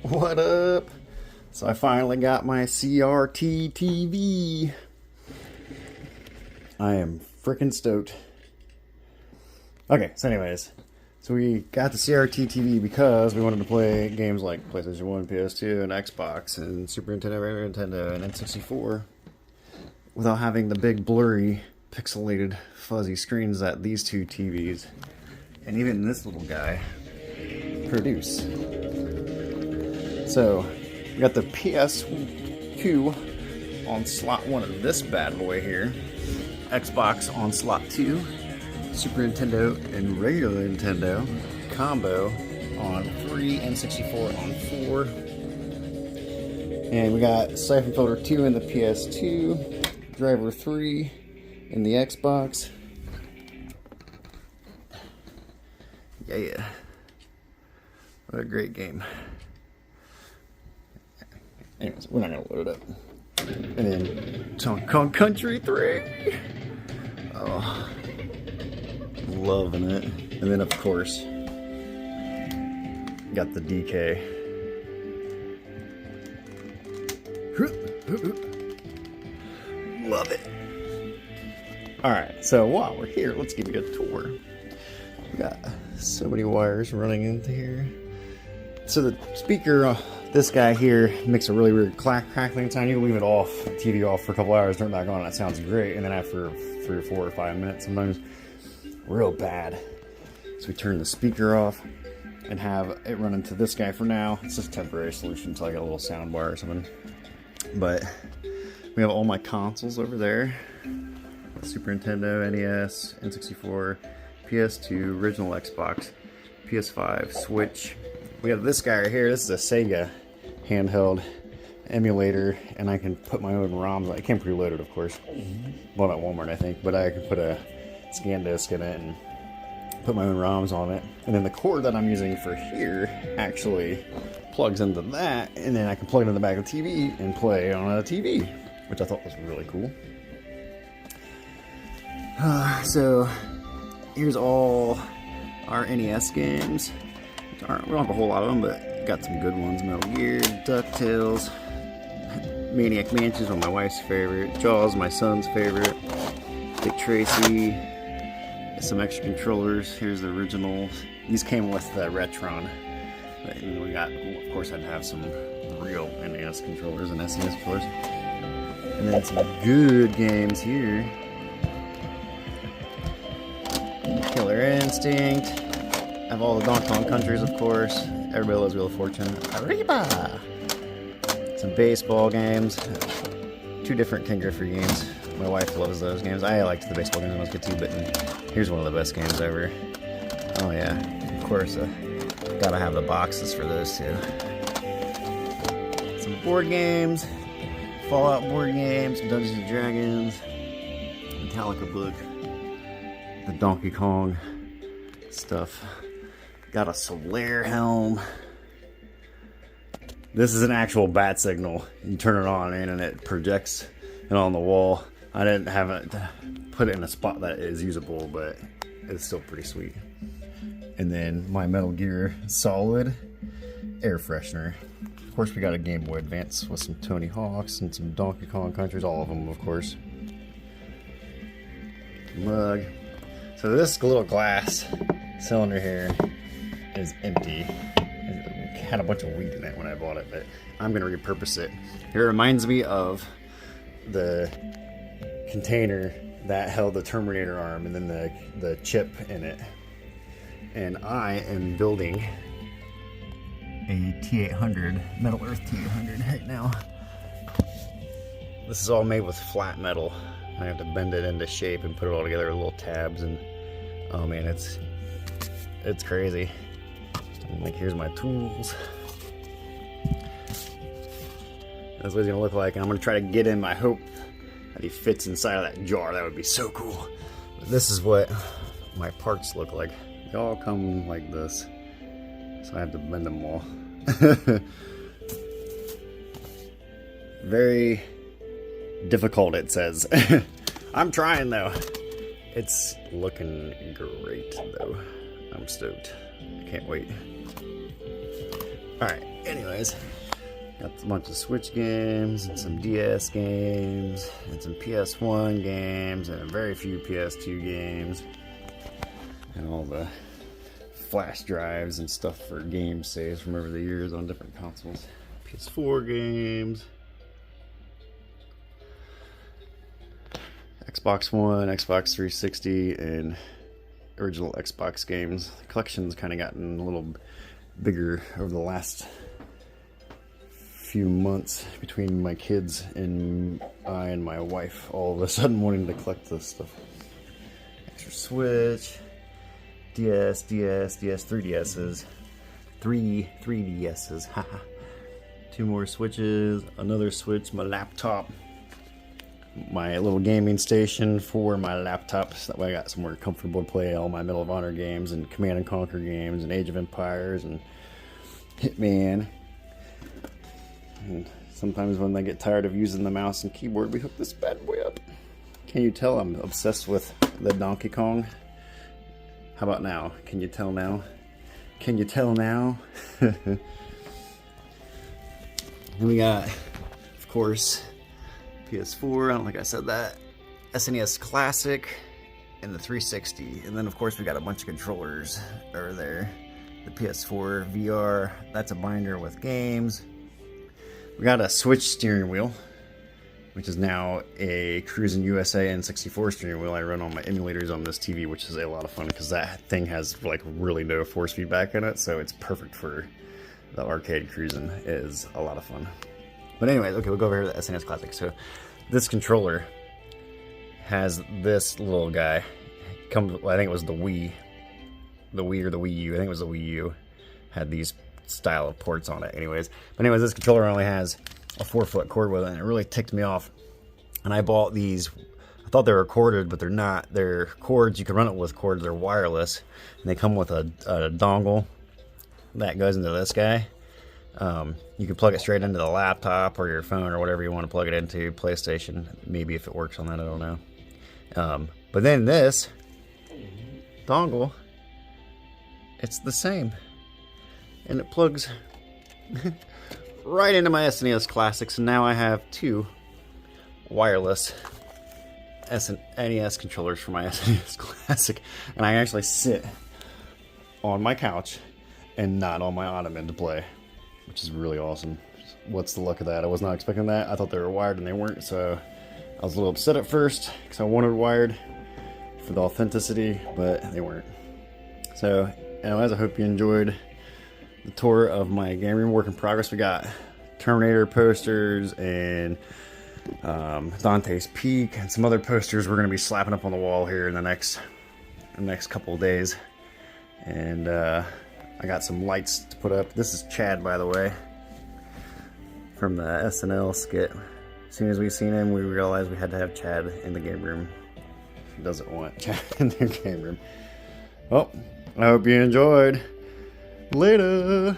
What up? So I finally got my CRT TV. I am freaking stoked. Okay, so anyways, so we got the CRT TV because we wanted to play games like PlayStation 1, PS2, and Xbox, and Super Nintendo, regular Nintendo, and N64 without having the big blurry, pixelated, fuzzy screens that these two TVs, and even this little guy, produce. So, we got the PS2 on slot 1 of this bad boy here, Xbox on slot 2, Super Nintendo and regular Nintendo combo on 3, and 64 on 4. And we got Siphon Filter 2 in the PS2, Driver 3 in the Xbox. Yeah. What a great game. Anyways, we're not going to load it up. And then Donkey Kong Country 3. Oh, loving it. And then, of course, got the DK. Love it. Alright, so while we're here, let's give you a tour. We got so many wires running into here. So the speaker, this guy here, makes a really weird crackling sound. You can leave it off, the TV off for a couple hours, turn it back on, and it sounds great. And then after 3 or 4 or 5 minutes, sometimes real bad. So we turn the speaker off and have it run into this guy for now. It's just a temporary solution until I get a little sound bar or something. But we have all my consoles over there. Super Nintendo, NES, N64, PS2, original Xbox, PS5, Switch. We have this guy right here. This is a Sega handheld emulator, and I can put my own ROMs. It came preloaded, of course. Bought at Walmart, I think, but I can put a scan disc in it and put my own ROMs on it. And then the cord that I'm using for here actually plugs into that, and then I can plug it in the back of the TV and play on a TV, which I thought was really cool. So here's all our NES games. We don't have a whole lot of them, but got some good ones. Metal Gear, DuckTales, Maniac Mansion is one of my wife's favorite. Jaws, my son's favorite. Dick Tracy. Some extra controllers. Here's the originals. These came with the Retron. But we got, of course, I'd have some real NES controllers and SNES controllers. And then some good games here. Killer Instinct. I have all the Donkey Kong countries, of course. Everybody loves Wheel of Fortune. Arriba! Some baseball games. 2 different Ken Griffey games. My wife loves those games. I liked the baseball games when I was a kid too, but here's one of the best games ever. Oh yeah, of course. Gotta have the boxes for those too. Some board games. Fallout board games. Dungeons and Dragons. Metallica book. The Donkey Kong stuff. Got a Solaire helm. This is an actual bat signal. You turn it on and it projects it on the wall. I didn't have it put it in a spot that is usable, but it's still pretty sweet. And then my Metal Gear Solid air freshener. Of course, we got a Game Boy Advance with some Tony Hawks and some Donkey Kong countries, all of them, of course. Mug. So this little glass cylinder here is empty. It had a bunch of weed in it when I bought it, but I'm going to repurpose it. It reminds me of the container that held the Terminator arm and then the chip in it. And I am building a T800, Metal Earth T800 right now. This is all made with flat metal. I have to bend it into shape and put it all together with little tabs, and oh man, it's crazy. And like, here's my tools. That's what it's gonna look like, and I'm gonna try to get him. I hope that he fits inside of that jar. That would be so cool. But this is what my parts look like. They all come like this, so I have to bend them all. Very difficult, it says. I'm trying though. It's looking great though. I'm stoked. I can't wait. Alright. anyways, got a bunch of Switch games and some DS games and some PS1 games and very few PS2 games and all the flash drives and stuff for game saves from over the years on different consoles. PS4 games, Xbox One, Xbox 360, and original Xbox games. The collection's kind of gotten a little bigger over the last few months between my kids and I and my wife all of a sudden wanting to collect this stuff. Extra Switch, DS, 3DSs, 3DSs, haha. 2 more Switches, another Switch, my laptop, my little gaming station for my laptop, so that way I got somewhere comfortable to play all my Medal of Honor games and Command and Conquer games and Age of Empires and Hitman. And sometimes when I get tired of using the mouse and keyboard, we hook this bad boy up. Can you tell I'm obsessed with the Donkey Kong? How about now? Can you tell now? Can you tell now? And we got, of course, PS4, I don't think I said that, SNES Classic, and the 360. And then, of course, we got a bunch of controllers over there. The PS4 VR, that's a binder with games. We got a Switch steering wheel, which is now a Cruisin' USA N64 steering wheel. I run all my emulators on this TV, which is a lot of fun because that thing has like really no force feedback in it, so it's perfect for the arcade cruising. It is a lot of fun. But anyways, okay, we'll go over here to the SNES Classic. So this controller has this little guy. I think it was the Wii or the Wii U. I think it was the Wii U. Had these style of ports on it. But anyways, this controller only has a 4-foot cord with it, and it really ticked me off. And I bought these. I thought they were corded, but they're not. They're cords. You can run it with cords. They're wireless, and they come with a dongle that goes into this guy. You can plug it straight into the laptop or your phone or whatever you want to plug it into. PlayStation, maybe if it works on that, I don't know. But then this dongle, it's the same, and it plugs right into my SNES Classic. So now I have 2 wireless NES controllers for my SNES Classic, and I actually sit on my couch and not on my ottoman to play, which is really awesome. What's the luck of that? I was not expecting that. I thought they were wired and they weren't, so I was a little upset at first because I wanted wired for the authenticity, but they weren't. So anyways, I hope you enjoyed the tour of my game room work in progress. We got Terminator posters and Dante's Peak and some other posters we're going to be slapping up on the wall here in the next couple of days. And I got some lights to put up. This is Chad, by the way, from the SNL skit. As soon as we seen him, we realized we had to have Chad in the game room. Who doesn't want Chad in their game room? Well, I hope you enjoyed. Later.